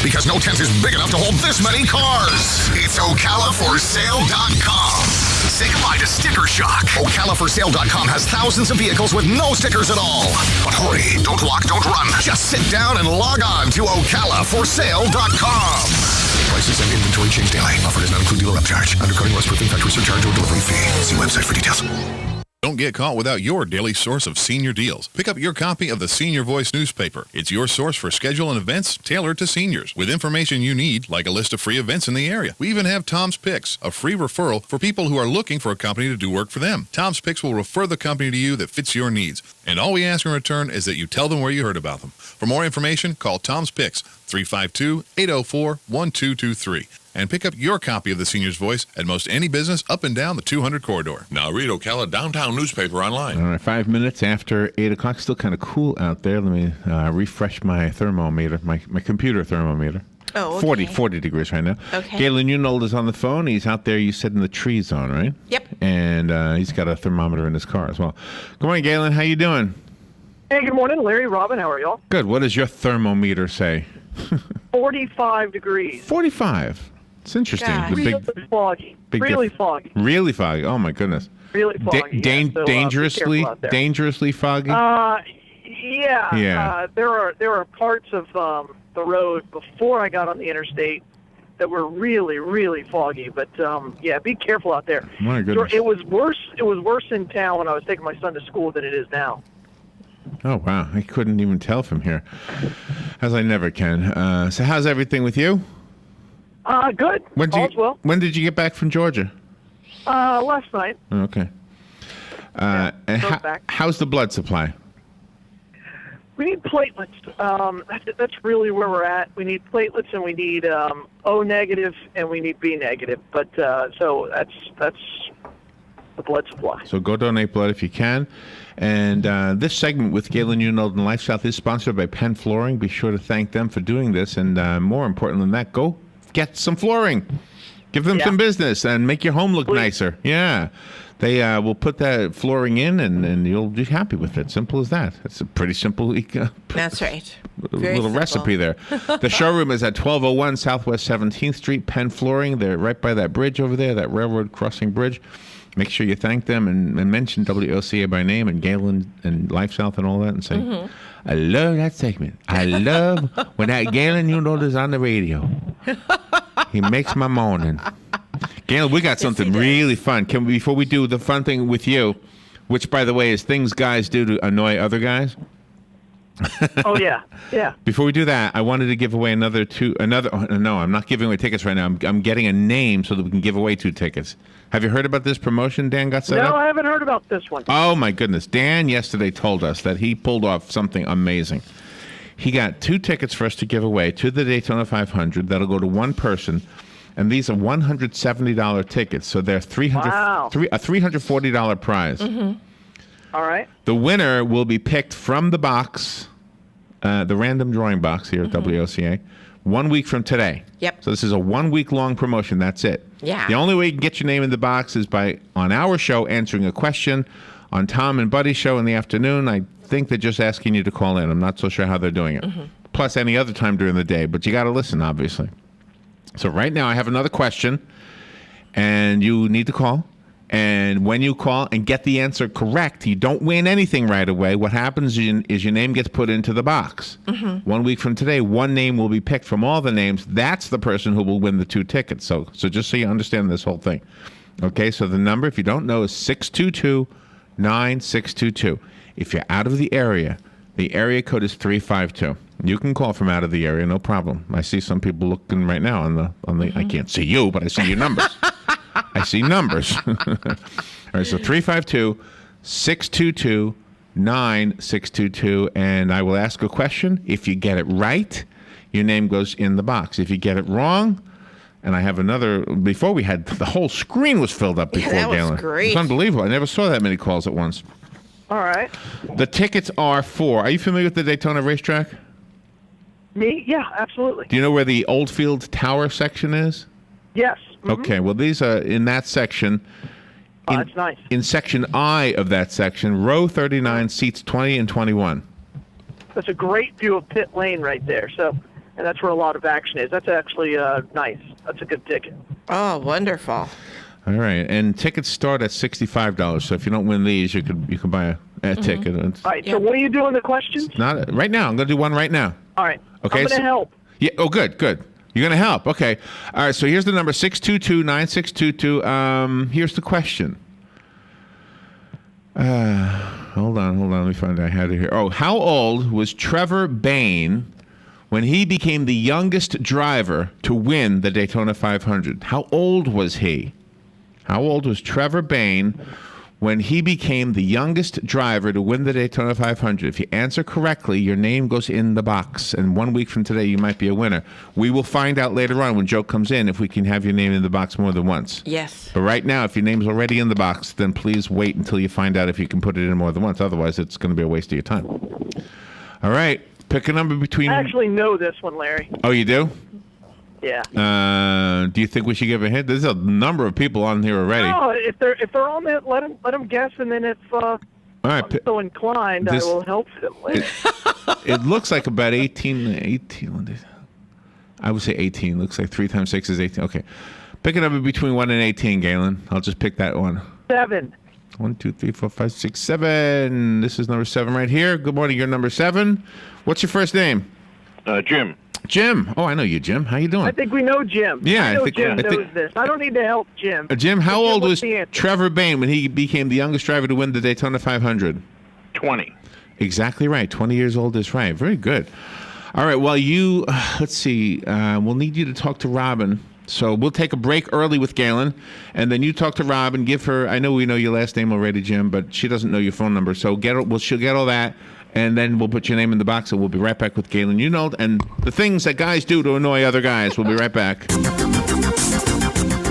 because no tent is big enough to hold this many cars. It's OcalaForSale.com. Say goodbye to sticker shock. OcalaForSale.com has thousands of vehicles with no stickers at all. But hurry, don't walk, don't run. Just sit down and log on to OcalaForSale.com. Prices and inventory change daily. Offer does not include dealer upcharge. Undercutting, rust-proofing, factory surcharge, or delivery fee. See website for details. Don't get caught without your daily source of senior deals. Pick up your copy of the Senior Voice newspaper. It's your source for schedule and events tailored to seniors, with information you need, like a list of free events in the area. We even have Tom's Picks, a free referral for people who are looking for a company to do work for them. Tom's Picks will refer the company to you that fits your needs. And all we ask in return is that you tell them where you heard about them. For more information, call Tom's Picks, 352-804-1223. And pick up your copy of the Senior's Voice at most any business up and down the 200 corridor. Now read Ocala Downtown newspaper online. All right, 5 minutes after 8 o'clock. Still kind of cool out there. Let me refresh my thermometer, my computer thermometer. Oh, okay. 40 degrees right now. Okay. Galen Unold is on the phone. He's out there, you said, in the tree zone, right? Yep. And he's got a thermometer in his car as well. Good morning, Galen. How you doing? Hey, good morning, Larry, Robin. How are y'all? Good. What does your thermometer say? 45 degrees. 45. It's interesting. Gosh. The Really foggy. Really foggy. Really foggy. Oh, my goodness. Really foggy. Dangerously, be careful out there. dangerously foggy? Yeah. Yeah. There are parts of the road before I got on the interstate that were really, really foggy. But yeah, be careful out there. My goodness. It was worse. It was worse in town when I was taking my son to school than it is now. Oh, wow. I couldn't even tell from here, as I never can. So how's everything with you? Good. All's well. When did you get back from Georgia? Last night. Okay. And back. how's the blood supply? We need platelets. That's really where we're at. We need platelets, and we need O negative, and we need B negative. But so that's the blood supply. So go donate blood if you can. And this segment with Galen Unold and LifeSouth is sponsored by Penn Flooring. Be sure to thank them for doing this. And more important than that, go get some flooring. Give them some business and make your home look nicer. Yeah. They will put that flooring in, and you'll be happy with it. Simple as that. It's a pretty simple That's right. Very little recipe there. The showroom is at 1201 Southwest 17th Street, Penn Flooring. They're right by that bridge over there, that railroad crossing bridge. Make sure you thank them and mention WOCA by name and Galen and LifeSouth and all that and say, I love that segment. I love when that Galen Unold is on the radio. He makes my morning. Galen, we got something really fun. Before we do the fun thing with you, which, by the way, is things guys do to annoy other guys. Oh, yeah. Yeah. Before we do that, I wanted to give away no, I'm not giving away tickets right now. I'm getting a name so that we can give away 2 tickets. Have you heard about this promotion Dan got set up? No, I haven't heard about this one. Oh, my goodness. Dan yesterday told us that he pulled off something amazing. He got 2 tickets for us to give away to the Daytona 500. That'll go to one person. And these are $170 tickets. So they're a $340 prize. Mm-hmm. All right. The winner will be picked from the box, the random drawing box here at WOCA, 1 week from today. Yep. So this is a 1 week long promotion. That's it. Yeah. The only way you can get your name in the box is by, on our show, answering a question. On Tom and Buddy's show in the afternoon, I think they're just asking you to call in. I'm not so sure how they're doing it. Plus any other time during the day. But you got to listen, obviously. So right now I have another question, and you need to call. And when you call and get the answer correct, you don't win anything right away. What happens is your name gets put into the box. 1 week from today, one name will be picked from all the names. That's the person who will win the 2 tickets. So just so you understand this whole thing. Okay, so the number, if you don't know, is 622-9622. If you're out of the area code is 352. You can call from out of the area, no problem. I see some people looking right now on the. I can't see you, but I see your numbers. I see numbers. All right, so 352-622-9622, and I will ask a question. If you get it right, your name goes in the box. If you get it wrong, and I have another. Before we had the whole screen was filled up before that Galen. was great. It's unbelievable. I never saw that many calls at once. All right. The tickets are for. Are you familiar with the Daytona racetrack? Me? Yeah, absolutely. Do you know where the Oldfield Tower section is? Yes. Okay, well, these are in that section. That's nice. In section I of that section, row 39, seats 20 and 21. That's a great view of pit lane right there. So and that's where a lot of action is. That's actually nice. That's a good ticket. Oh, wonderful. All right, and tickets start at $65. So if you don't win these, you could buy a ticket. All right. So what are you doing? The questions? Not right now. I'm going to do one right now. All right. Okay. I'm going to help. Yeah. Oh, good. You're going to help. Okay. All right. So here's the number 622-9622. Here's the question. Hold on. Let me find out. I had it here. Oh, how old was Trevor Bayne when he became the youngest driver to win the Daytona 500? How old was he? How old was Trevor Bayne when he became the youngest driver to win the Daytona 500? If you answer correctly, your name goes in the box. And 1 week from today, you might be a winner. We will find out later on when Joe comes in if we can have your name in the box more than once. Yes. But right now, if your name's already in the box, then please wait until you find out if you can put it in more than once. Otherwise, it's going to be a waste of your time. All right. Pick a number between... I actually know this one, Larry. Oh, you do? Yeah. Do you think we should give a hint? There's a number of people on here already. No, if they're on it, let them guess, and then if All right, I'm so inclined, I will help them later. It looks like about 18. I would say 18. Looks like 3 times 6 is 18. Okay. Pick a number between 1 and 18, Galen. I'll just pick that one. 7. 1, 2, 3, 4, 5, 6, 7. This is number 7 right here. Good morning. You're number 7. What's your first name? Jim. Jim. Oh, I know you, Jim. How you doing? I think we know Jim. Yeah, I know I think Jim I knows think, this. I don't need to help Jim. Jim, how old what's was the answer? Trevor Bayne when he became the youngest driver to win the Daytona 500? 20. Exactly right. 20 years old is right. Very good. All right. Well, you, let's see. We'll need you to talk to Robin. So we'll take a break early with Galen, and then you talk to Robin. Give her. I know we know your last name already, Jim, but she doesn't know your phone number. So she'll get all that, and then we'll put your name in the box, and we'll be right back with Galen Unold and the things that guys do to annoy other guys. We'll be right back.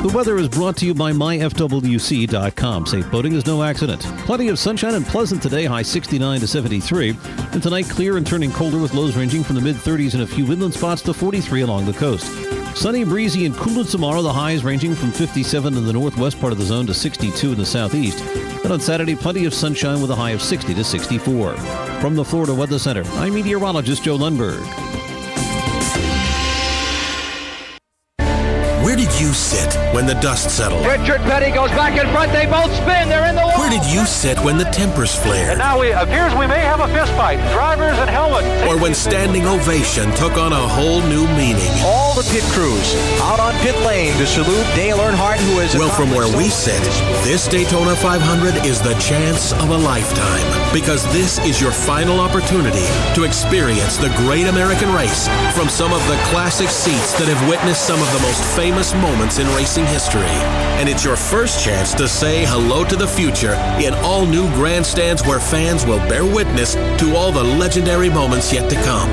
The weather is brought to you by myfwc.com. Safe boating is no accident. Plenty of sunshine and pleasant today, high 69 to 73. And tonight, clear and turning colder with lows ranging from the mid-30s in a few inland spots to 43 along the coast. Sunny, breezy, and cool tomorrow, the highs ranging from 57 in the northwest part of the zone to 62 in the southeast. And on Saturday, plenty of sunshine with a high of 60 to 64. From the Florida Weather Center, I'm meteorologist Joe Lundberg. Where did you sit when the dust settled? Richard Petty goes back in front. They both spin. They're in the wall. Where did you sit when the tempers flared? And now it appears we may have a fist fight. Drivers and helmets. Or when standing ovation took on a whole new meaning? All the pit crews out on pit lane to salute Dale Earnhardt, who is... Well, from where we sit, this Daytona 500 is the chance of a lifetime. Because this is your final opportunity to experience the great American race from some of the classic seats that have witnessed some of the most famous moments in racing history. And it's your first chance to say hello to the future in all new grandstands where fans will bear witness to all the legendary moments yet to come.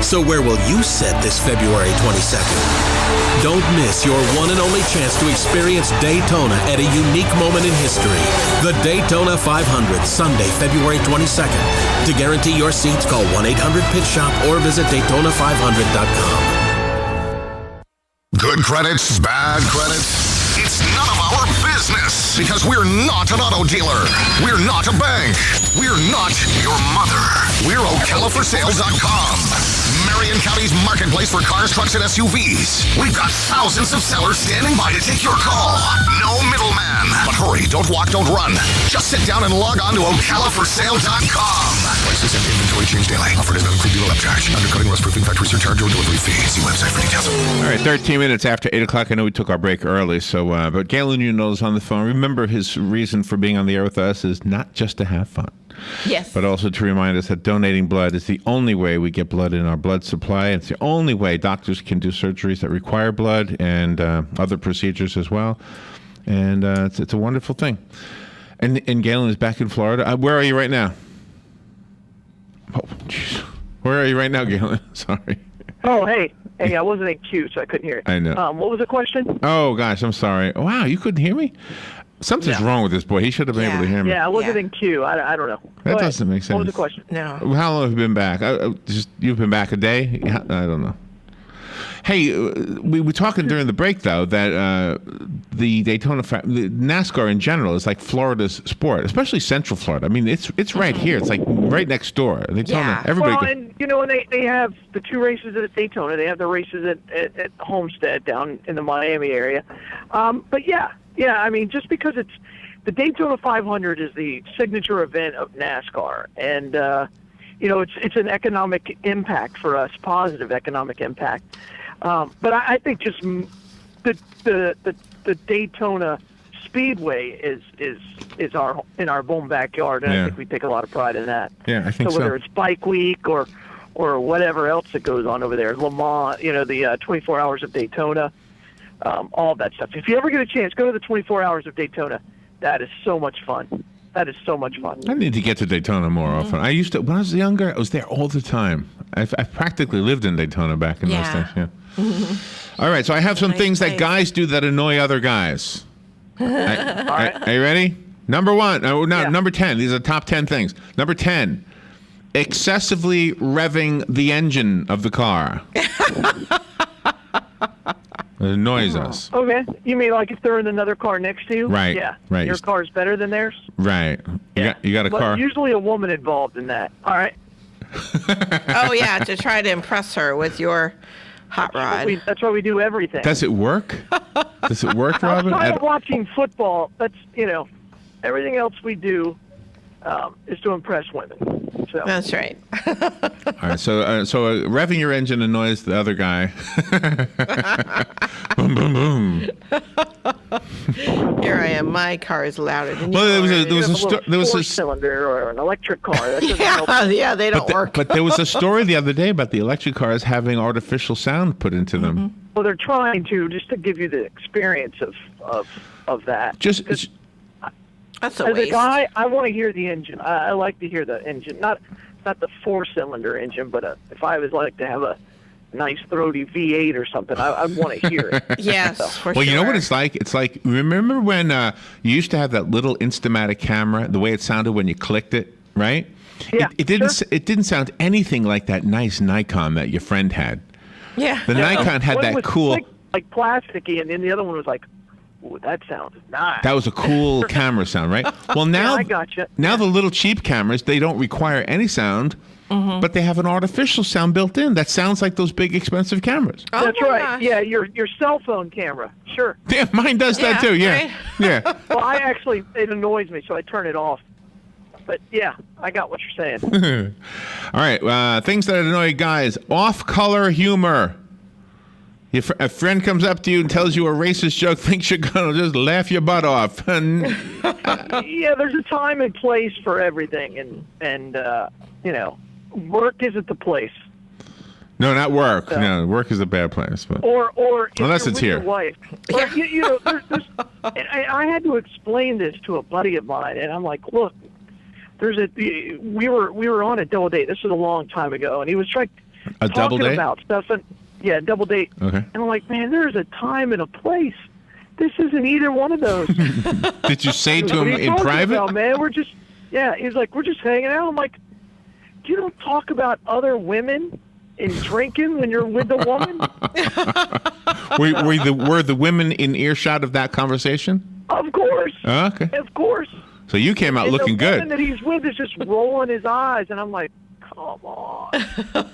So where will you sit this February 22nd? Don't miss your one and only chance to experience Daytona at a unique moment in history. The Daytona 500, Sunday, February 22nd. To guarantee your seats, call 1-800-PIT-SHOP or visit Daytona500.com. Good credits, bad credits. It's none of our business because we're not an auto dealer. We're not a bank. We're not your mother. We're OcalaForSale.com. Marion County's marketplace for cars, trucks, and SUVs. We've got thousands of sellers standing by to take your call. No middleman. But hurry, don't walk, don't run. Just sit down and log on to OcalaForSale.com. Prices and inventory change daily. Offer does not include dealer upcharge. Undercutting, rust-proofing, factory surcharge, or delivery fee. See website for details. All right, 13 minutes after 8 o'clock. I know we took our break early, so but Galen, you know, is on the phone. Remember, his reason for being on the air with us is not just to have fun. Yes. But also to remind us that donating blood is the only way we get blood in our blood supply. It's the only way doctors can do surgeries that require blood and other procedures as well. And it's a wonderful thing. And Galen is back in Florida. Where are you right now? Oh, geez. Where are you right now, Galen? Sorry. Oh, hey, I wasn't in queue, so I couldn't hear it. I know. What was the question? Oh, gosh, I'm sorry. Wow, you couldn't hear me? Something's wrong with this boy. He should have been able to hear me. Yeah, I wasn't in queue. I don't know. That doesn't make sense. What was the question? No. How long have you been back? You've been back a day? I don't know. Hey, we were talking during the break, though, that the NASCAR in general is like Florida's sport, especially Central Florida. I mean, it's right here. It's like right next door. Daytona, everybody. Well, and they have the 2 races at Daytona. They have the races at Homestead down in the Miami area. But yeah. I mean, just because it's the Daytona 500 is the signature event of NASCAR, and it's an economic impact for us, positive economic impact. But I think just the Daytona Speedway is in our home backyard, and I think we take a lot of pride in that. Yeah, I think so. Whether it's Bike Week or whatever else that goes on over there, Le Mans, the 24 Hours of Daytona, all that stuff. If you ever get a chance, go to the 24 Hours of Daytona. That is so much fun. That is so much fun. I need to get to Daytona more often. I used to, when I was younger, I was there all the time. I practically lived in Daytona back in those days. Yeah. All right, so I have some things that guys do that annoy other guys. All right. Are you ready? Number 1. Number 10. These are top 10 things. Number 10, excessively revving the engine of the car. It annoys us. Okay. You mean like if they're in another car next to you? Right. Yeah. Right. Your car's better than theirs? Right. You got a car. Usually a woman involved in that. All right. Oh, yeah, to try to impress her with your hot rod. That's why we do everything. Does it work? Does it work, Robin? Outside of watching football, that's, everything else we do is to impress women. So. That's right. All right, so revving your engine annoys the other guy. Boom, boom, boom. Here I am. My car is louder than yours. Well, there was a four-cylinder or an electric car. That doesn't help. Yeah, they don't work. But there was a story the other day about the electric cars having artificial sound put into them. Well, they're trying to just to give you the experience of that. That's a As waste. a guy, I want to hear the engine. I like to hear the engine, not the 4-cylinder engine, but if I was like to have a nice throaty V8 or something, I'd want to hear it. Yes, for well, sure. you know what it's like? It's like, remember when you used to have that little Instamatic camera, the way it sounded when you clicked it, right? Yeah, it didn't sound anything like that nice Nikon that your friend had. Yeah. The Nikon had One that was cool, thick, like plasticky, and then the other one was like, ooh, that sounds nice. that was a cool camera sound, right? Well, now, I gotcha. Now the little cheap cameras, they don't require any sound, but they have an artificial sound built in that sounds like those big expensive cameras. Oh, That's my right. gosh. Yeah, your cell phone camera. Sure. Yeah, mine does that too. Yeah, right? yeah. Well, it annoys me, so I turn it off. But yeah, I got what you're saying. All right, things that annoy guys: off-color humor. If a friend comes up to you and tells you a racist joke, thinks you're gonna just laugh your butt off. Yeah, there's a time and place for everything, and work isn't the place. No, not work. No, work is a bad place. But. Or if unless you're it's with here. your wife. Or, there's I had to explain this to a buddy of mine, and I'm like, look, we were on a double date. This was a long time ago, and he was talking about stuff, and yeah, double date. Okay. And I'm like, man, there's a time and a place. This isn't either one of those. Did you say to him What are you in talking private? about, man? He's like, we're just hanging out. I'm like, you don't talk about other women and drinking when you're with a woman? Were the women in earshot of that conversation? Of course. Oh, okay. Of course. So you came out looking the woman good. that he's with is just rolling his eyes, and I'm like, come on.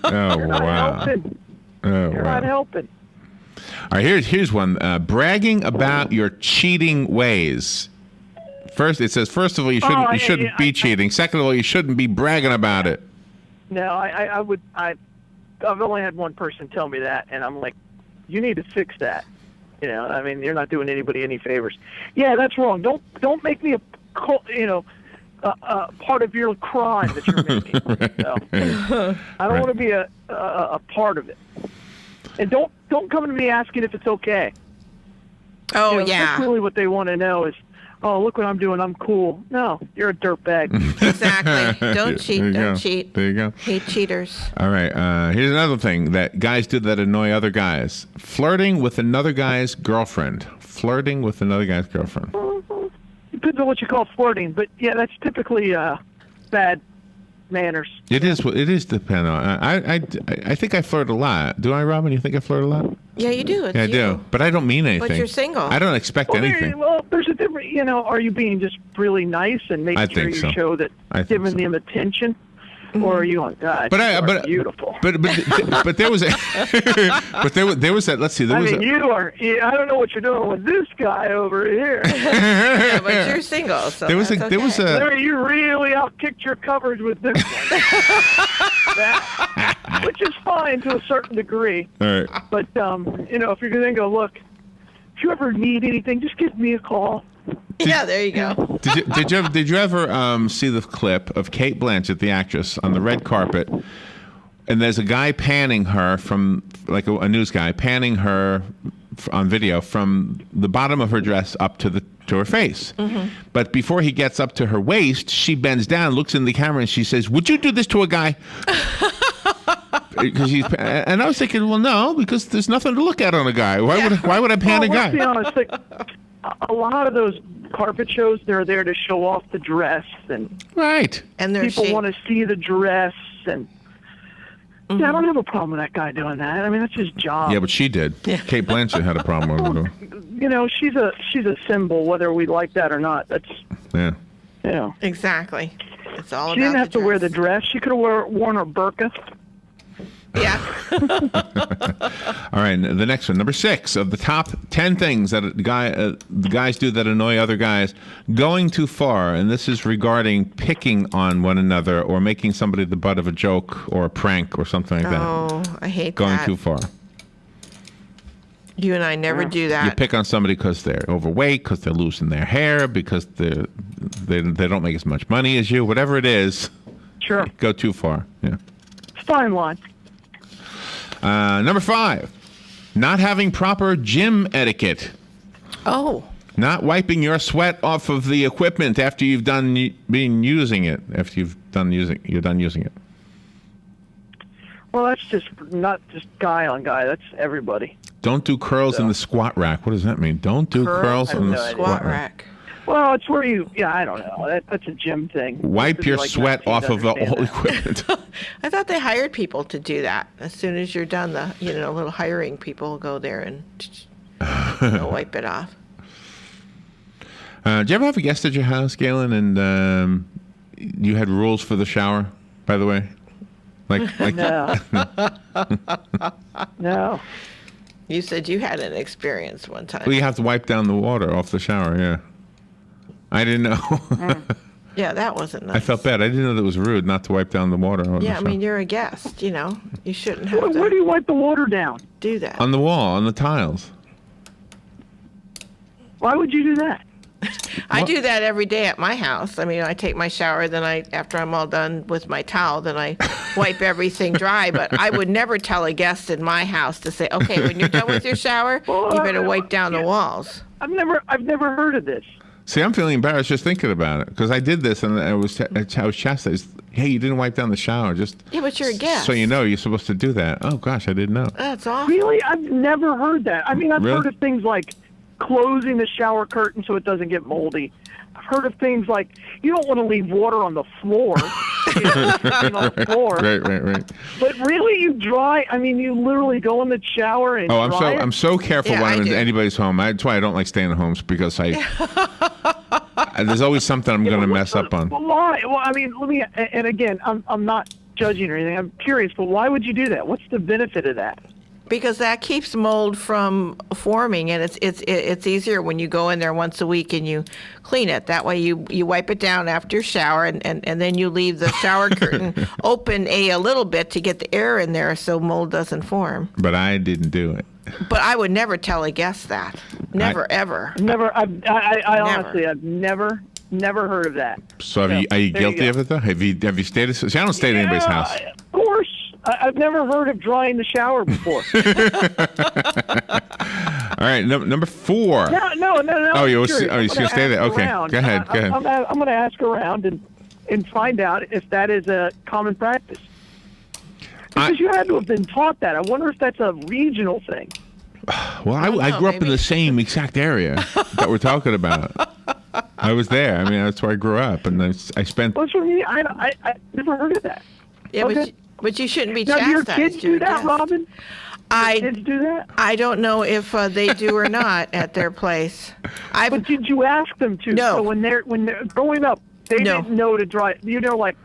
Oh, You're not wow. helping. Oh, You're wow. not helping. All right, here's one. Bragging about your cheating ways. First, it says, first of all, you shouldn't be cheating. Second of all, you shouldn't be bragging about it. No, I've only had one person tell me that, and I'm like, you need to fix that. I mean, you're not doing anybody any favors. Yeah, that's wrong. Don't make me a part of your crime that you're making. So, I don't want to be a part of it. And don't come to me asking if it's okay. Oh, yeah. That's really what they want to know is, oh, look what I'm doing. I'm cool. No, you're a dirtbag. Exactly. Don't cheat. There you Don't go. cheat. There you go. Hate cheaters. All right. Here's another thing that guys do that annoy other guys. Flirting with another guy's girlfriend. Flirting with another guy's girlfriend. Depends on what you call flirting, but yeah, that's typically bad manners. It is dependent on. I think I flirt a lot. Do I, Robin? You think I flirt a lot? Yeah, you do. It's Yeah, I do. But I don't mean anything. But you're single. I don't expect anything. There's a different. Are you being just really nice and making sure you show that giving them attention? Or are you on God? But beautiful. But there was there was that. Let's see. You are. I don't know what you're doing with this guy over here. Yeah, but you're single, so there was you really outkicked your coverage with this one. Which is fine to a certain degree. All right. But if you're going to go, look, if you ever need anything, just give me a call. There you go. Did you ever see the clip of Cate Blanchett, the actress, on the red carpet, and there's a guy panning her from, like a news guy, panning her on video from the bottom of her dress up to her face. Mm-hmm. But before he gets up to her waist, she bends down, looks in the camera, and she says, "Would you do this to a guy?" And I was thinking, well, no, because there's nothing to look at on a guy. Why would I pan a guy? Let's be honest. A lot of those carpet shows, they're there to show off the dress, and and people want to see the dress, and I don't have a problem with that guy doing that. I mean, that's his job. Yeah, but she did. Yeah. Cate Blanchett had a problem with it. She's a symbol, whether we like that or not. That's exactly. It's all. She didn't have to wear the dress. She could have worn her burqa. Yeah. All right, the next one, number 6 of the top 10 things that the guys do that annoy other guys. Going too far, and this is regarding picking on one another or making somebody the butt of a joke or a prank or something like that. Oh, I hate going that. Too far. You and I never do that. You pick on somebody because they're overweight, because they're losing their hair, because they don't make as much money as you, whatever it is. Sure. Go too far. Yeah. Fine line. Number 5, not having proper gym etiquette. Oh. Not wiping your sweat off of the equipment after you've done using it. After you're done using it. Well, that's just not just guy on guy. That's everybody. Don't do curls in the squat rack. What does that mean? Don't do curls in the squat rack. Well, it's where I don't know. That's a gym thing. Wipe your sweat off of the whole equipment. I thought they hired people to do that. As soon as you're done, little hiring people go there and wipe it off. Did you ever have a guest at your house, Galen, and you had rules for the shower, by the way? No. No. You said you had an experience one time. Well, you have to wipe down the water off the shower, yeah. I didn't know. Yeah, that wasn't nice. I felt bad. I didn't know that it was rude not to wipe down the water. Yeah, I mean, you're a guest, You shouldn't have to. Where do you wipe the water down? Do that. On the wall, on the tiles. Why would you do that? I do that every day at my house. I mean, I take my shower, then after I'm all done with my towel, then I wipe everything dry. But I would never tell a guest in my house to say, okay, when you're done with your shower, you better wipe down the walls. I've never heard of this. See, I'm feeling embarrassed just thinking about it because I did this and I was chastised. Hey, you didn't wipe down the shower. Yeah, but you're a guest. So you're supposed to do that. Oh gosh, I didn't know. That's awful. Really, I've never heard that. I mean, I've heard of things like closing the shower curtain so it doesn't get moldy. I've heard of things like you don't want to leave water on the floor. Right. But really, you literally go in the shower and dry it? I'm so careful when I'm in anybody's home. That's why I don't like staying at homes because there's always something I'm going to mess up on. Why? Well, I mean, and again, I'm not judging or anything. I'm curious, but why would you do that? What's the benefit of that? Because that keeps mold from forming, and it's easier when you go in there once a week and you clean it. That way you wipe it down after your shower, and then you leave the shower curtain open a little bit to get the air in there so mold doesn't form. But I didn't do it. But I would never tell a guest that. Never, ever. Never. I honestly, I've never heard of that. So are you guilty of it though? Have you stayed? See, I don't stay at anybody's house. Of course. I've never heard of drying the shower before. All right, number 4. No. Oh, you're going to stay there? Okay, go ahead. I'm going to ask around and find out if that is a common practice. Because you had to have been taught that. I wonder if that's a regional thing. Well, I grew up in the same exact area that we're talking about. I was there. I mean, that's where I grew up, and I spent. What's for me? I never heard of that. Yeah, Okay. but you shouldn't be Now, do your chastised. kids do that, Robin? Kids do that? I don't know if they do or not at their place. But did you ask them to? No. So when they're growing up, they No. didn't know to dry. You know, like,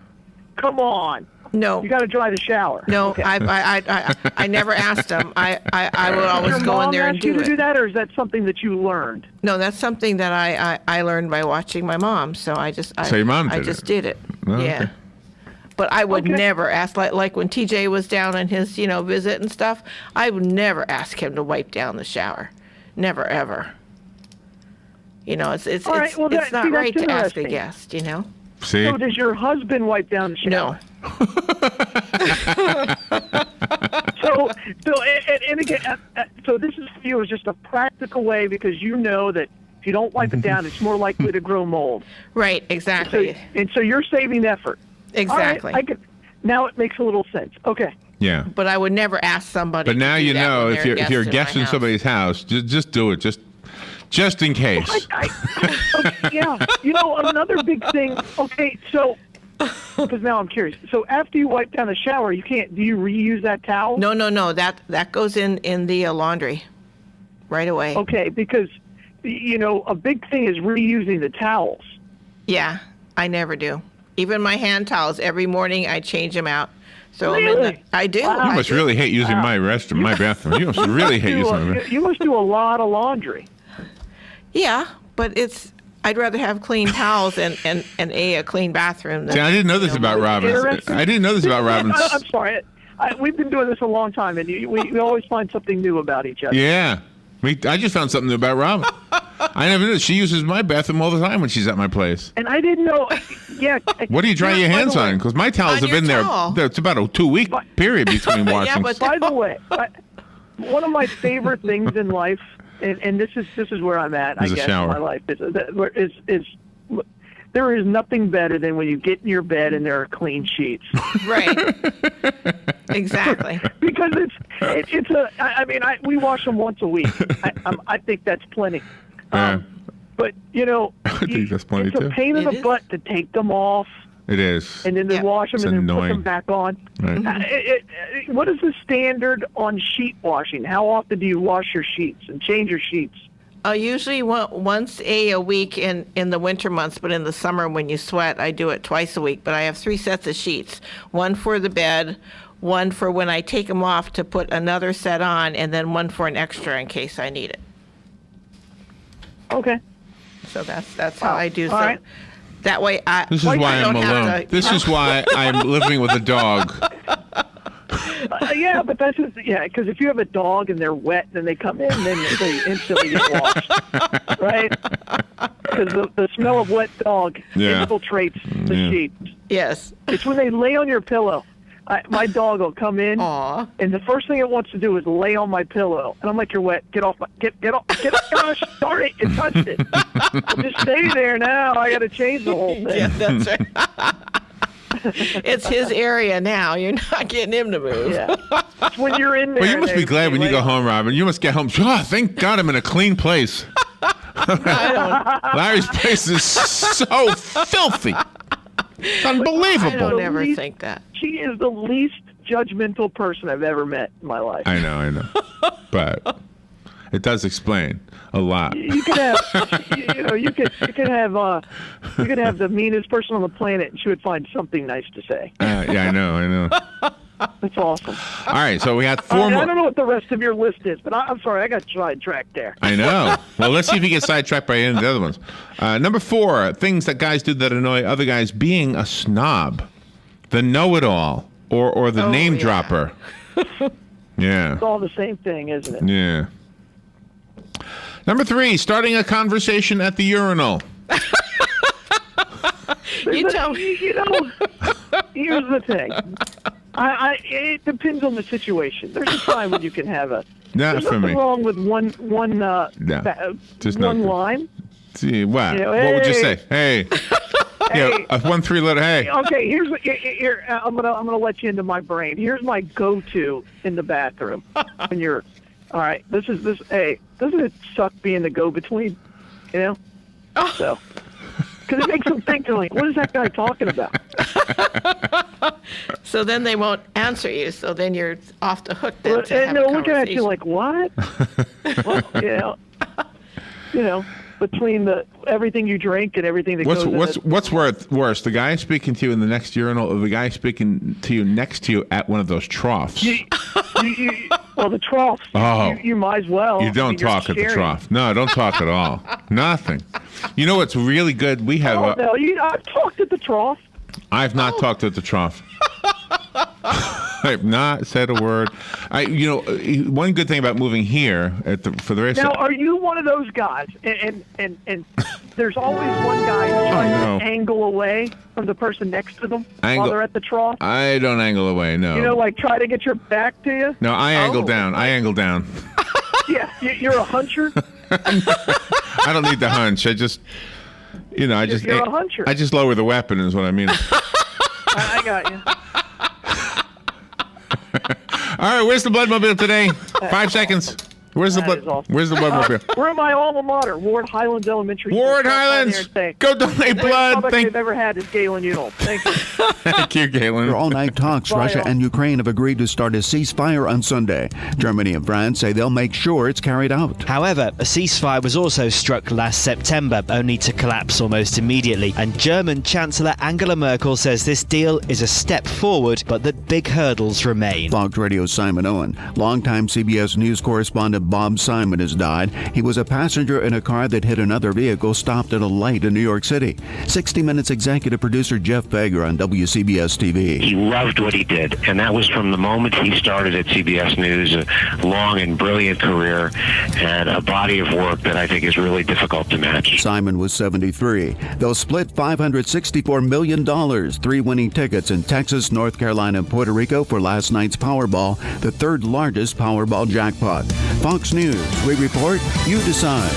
come on. No. You got to dry the shower. No, Okay. I never asked them. I would always Your go in mom there and asked you do to do it. that, or is that something that you learned? No, that's something that I learned by watching my mom. So So your mom I did just it? did it. Oh, Yeah. okay. But I would Okay. never ask, like when TJ was down on his, visit and stuff, I would never ask him to wipe down the shower. Never, ever. It's All right, well, it's not that's right to ask a interesting. guest, See, So does your husband wipe down the shower? No. And again, so this is for you is just a practical way because you know that if you don't wipe it down, it's more likely to grow mold. Right, exactly. So you're saving effort. Exactly. All right, now it makes a little sense. Okay. yeah. But I would never ask somebody. But now to do you that know when if they're you're a guest in my house. somebody's house, just do it, just in case. Okay, yeah. Another big thing. Okay, so because now I'm curious. So after you wipe down the shower, do you reuse that towel? No. That goes in the laundry right away. Okay, because a big thing is reusing the towels. Yeah, I never do. Even my hand towels, every morning I change them out. So Really? I do. Wow. You I must do. really hate using my restroom, my bathroom. You must really hate using my. You must do a lot of laundry. Yeah, but I'd rather have clean towels and a clean bathroom. Than, See, I didn't know this about Robin. Interesting. I didn't know this about Robin. I'm sorry. We've been doing this a long time, and we always find something new about each other. Yeah. I just found something new about Robin. I never knew. She uses my bathroom all the time when she's at my place. And I didn't know. Yeah. What do you dry your hands on? Because my towels On have your been towel. there. It's about a 2-week period between washings. but- By the way, one of my favorite things in life, and this is where I'm at, Is I a guess, shower. in my life, is there is nothing better than when you get in your bed and there are clean sheets. Right. Exactly. Because we wash them once a week. I think that's plenty. Yeah. But I think that's plenty it's a too. pain in It the is. butt to take them off It is. and then to Yeah. wash them It's and then put annoying. them back on. Right. What is the standard on sheet washing? How often do you wash your sheets and change your sheets? Usually once a week in the winter months, but in the summer when you sweat, I do it twice a week. But I have 3 sets of sheets, one for the bed, one for when I take them off to put another set on, and then one for an extra in case I need it. Okay. So that's how I do. All So right. that way This is I why I'm don't have alone. to- This is why I'm living with a dog. Yeah, but that's just, because if you have a dog and they're wet, then they come in, then they instantly get washed, right? Because the smell of wet dog Yeah. infiltrates the Yeah. sheets. Yes. It's when they lay on your pillow. My dog will come in, Aw. and the first thing it wants to do is lay on my pillow, and I'm like, "You're wet. Get off my get off. Gosh, darn it! It touched it. Just stay there now. I got to change the whole thing." Yeah, that's right. It's his area now. You're not getting him to move. Yeah. It's when you're in there. Well, you must be they- glad they when you lay go on- home, Robin. You must get home. Oh, thank God I'm in a clean place. Larry's place is so filthy. It's I unbelievable. don't ever Least- think that. She is the least judgmental person I've ever met in my life. I know. But it does explain a lot. You could have, you could have the meanest person on the planet, and she would find something nice to say. Yeah, I know. That's awesome. All right, so we got 4 I more. don't know what the rest of your list is, but I'm sorry, I got sidetracked there. I know. Well, let's see if you get sidetracked by any of the other ones. Number 4, things that guys do that annoy other guys: being a snob, the know-it-all, or the name yeah. dropper. Yeah. It's all the same thing, isn't it? Yeah. Number 3, starting a conversation at the urinal. You tell me. Here's the thing. It depends on the situation. There's a time when you can have a. Not There's for nothing me. wrong with one Just not good. line. See, what? You know, What would you hey. say? Hey. Yeah, Hey. a 1 3-letter hey. Okay, here's what. Here, I'm gonna let you into my brain. Here's my go-to in the bathroom when you're. All right, this. Hey, doesn't it suck being the go-between? You know. So. Because it makes them think, they're like, what is that guy talking about? So then they won't answer you. So then you're off the hook. Then Well, to have and a they're looking at you conversation. like, what? Well, you know, between everything you drink and everything that goes in it. What's worse, the guy speaking to you in the next urinal, or the guy speaking to you next to you at one of those troughs? Well, the trough. Oh. You might as well. You don't talk at the trough. No, don't talk at all. Nothing. You know what's really good? We have. I've talked at the trough. I've not talked at the trough. I've not said a word. One good thing about moving here for the race. Now, are you one of those guys? And there's always one guy who's trying to angle away from the person next to them while they're at the trough. I don't angle away. No. You know, like try to get your back to you. No, I angle down. I angle down. Yeah, you're a huncher. I don't need the hunch. I just, you're a huncher. I just lower the weapon is what I mean. I got you. All right, where's the Bloodmobile today? 5 seconds. Where's the Bloodmobile? We're in my alma mater, Ward Highlands Elementary. Ward Highlands! Go donate blood! The they've ever had is Galen Unold. Thank you. Thank you, Galen. For all-night talks, Russia and Ukraine have agreed to start a ceasefire on Sunday. Germany and France say they'll make sure it's carried out. However, a ceasefire was also struck last September, only to collapse almost immediately. And German Chancellor Angela Merkel says this deal is a step forward, but that big hurdles remain. Fox Radio's Simon Owen. Longtime CBS News correspondent Bob Simon has died. He was a passenger in a car that hit another vehicle stopped at a light in New York City. 60 Minutes executive producer Jeff Beggar on WCBS TV. He loved what he did, and that was from the moment he started at CBS News, a long and brilliant career and a body of work that I think is really difficult to match. Simon was 73. They'll split $564 million, 3 winning tickets in Texas, North Carolina, and Puerto Rico for last night's Powerball, the third largest Powerball jackpot. Fox News, we report, you decide.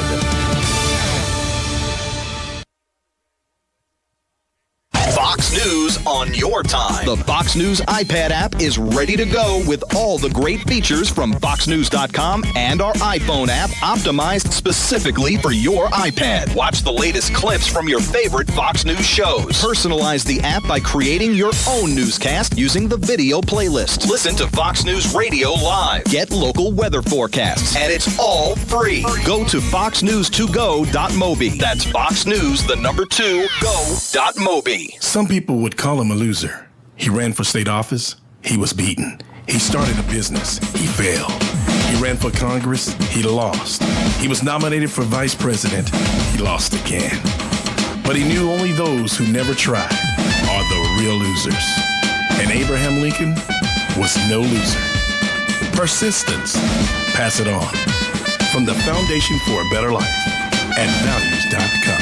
Fox News on your time. The Fox News iPad app is ready to go with all the great features from FoxNews.com and our iPhone app optimized specifically for your iPad. Watch the latest clips from your favorite Fox News shows. Personalize the app by creating your own newscast using the video playlist. Listen to Fox News Radio live. Get local weather forecasts. And it's all free. Go to foxnews2go.mobi. That's Fox News, the number 2, go.mobi. Some people would call him a loser. He ran for state office. He was beaten. He started a business. He failed. He ran for Congress. He lost. He was nominated for vice president. He lost again. But he knew only those who never tried are the real losers. And Abraham Lincoln was no loser. Persistence. Pass it on. From the Foundation for a Better Life at values.com.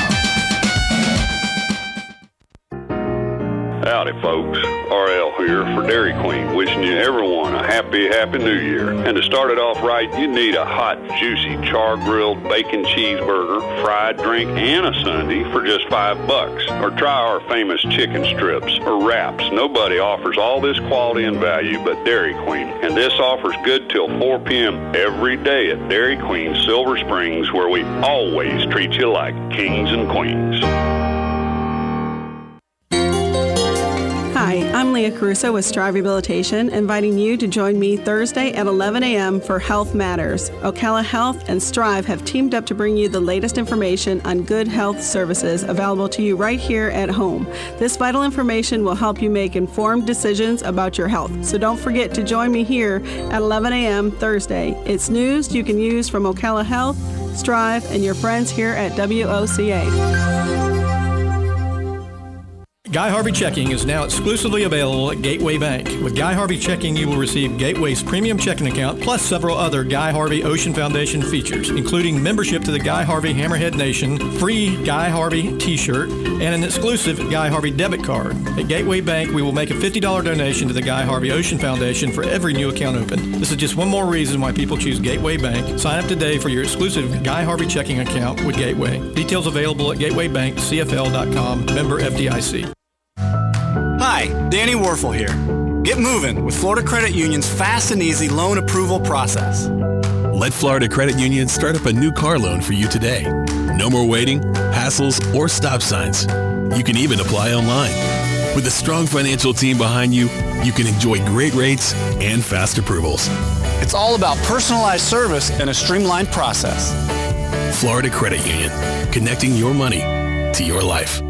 Howdy, folks. RL here for Dairy Queen, wishing you everyone a happy New Year. And to start it off right, you need a hot, juicy, char-grilled bacon cheeseburger, fried drink, and a sundae for just $5. Or try our famous chicken strips or wraps. Nobody offers all this quality and value but Dairy Queen. And this offer's good till 4 p.m. every day at Dairy Queen Silver Springs, where we always treat you like kings and queens. Hi, I'm Leah Caruso with Strive Rehabilitation, inviting you to join me Thursday at 11 a.m. for Health Matters. Ocala Health and Strive have teamed up to bring you the latest information on good health services available to you right here at home. This vital information will help you make informed decisions about your health. So don't forget to join me here at 11 a.m. Thursday. It's news you can use from Ocala Health, Strive, and your friends here at WOCA. Guy Harvey Checking is now exclusively available at Gateway Bank. With Guy Harvey Checking, you will receive Gateway's premium checking account plus several other Guy Harvey Ocean Foundation features, including membership to the Guy Harvey Hammerhead Nation, free Guy Harvey t-shirt, and an exclusive Guy Harvey debit card. At Gateway Bank, we will make a $50 donation to the Guy Harvey Ocean Foundation for every new account open. This is just one more reason why people choose Gateway Bank. Sign up today for your exclusive Guy Harvey checking account with Gateway. Details available at gatewaybankcfl.com, member FDIC. Hi, Danny Warfel here. Get moving with Florida Credit Union's fast and easy loan approval process. Let Florida Credit Union start up a new car loan for you today. No more waiting, hassles, or stop signs. You can even apply online. With a strong financial team behind you, you can enjoy great rates and fast approvals. It's all about personalized service and a streamlined process. Florida Credit Union, connecting your money to your life.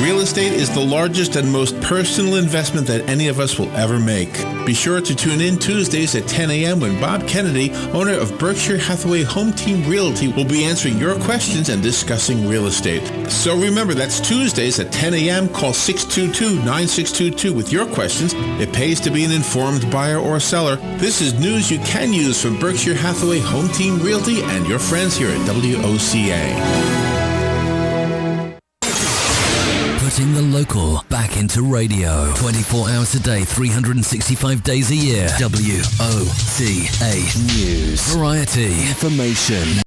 Real estate is the largest and most personal investment that any of us will ever make. Be sure to tune in Tuesdays at 10 a.m. when Bob Kennedy, owner of Berkshire Hathaway Home Team Realty, will be answering your questions and discussing real estate. So remember, that's Tuesdays at 10 a.m. Call 622-9622 with your questions. It pays to be an informed buyer or seller. This is news you can use from Berkshire Hathaway Home Team Realty and your friends here at WOCA. Putting the local back into radio. 24 hours a day, 365 days a year. WOCA News. Variety. Information.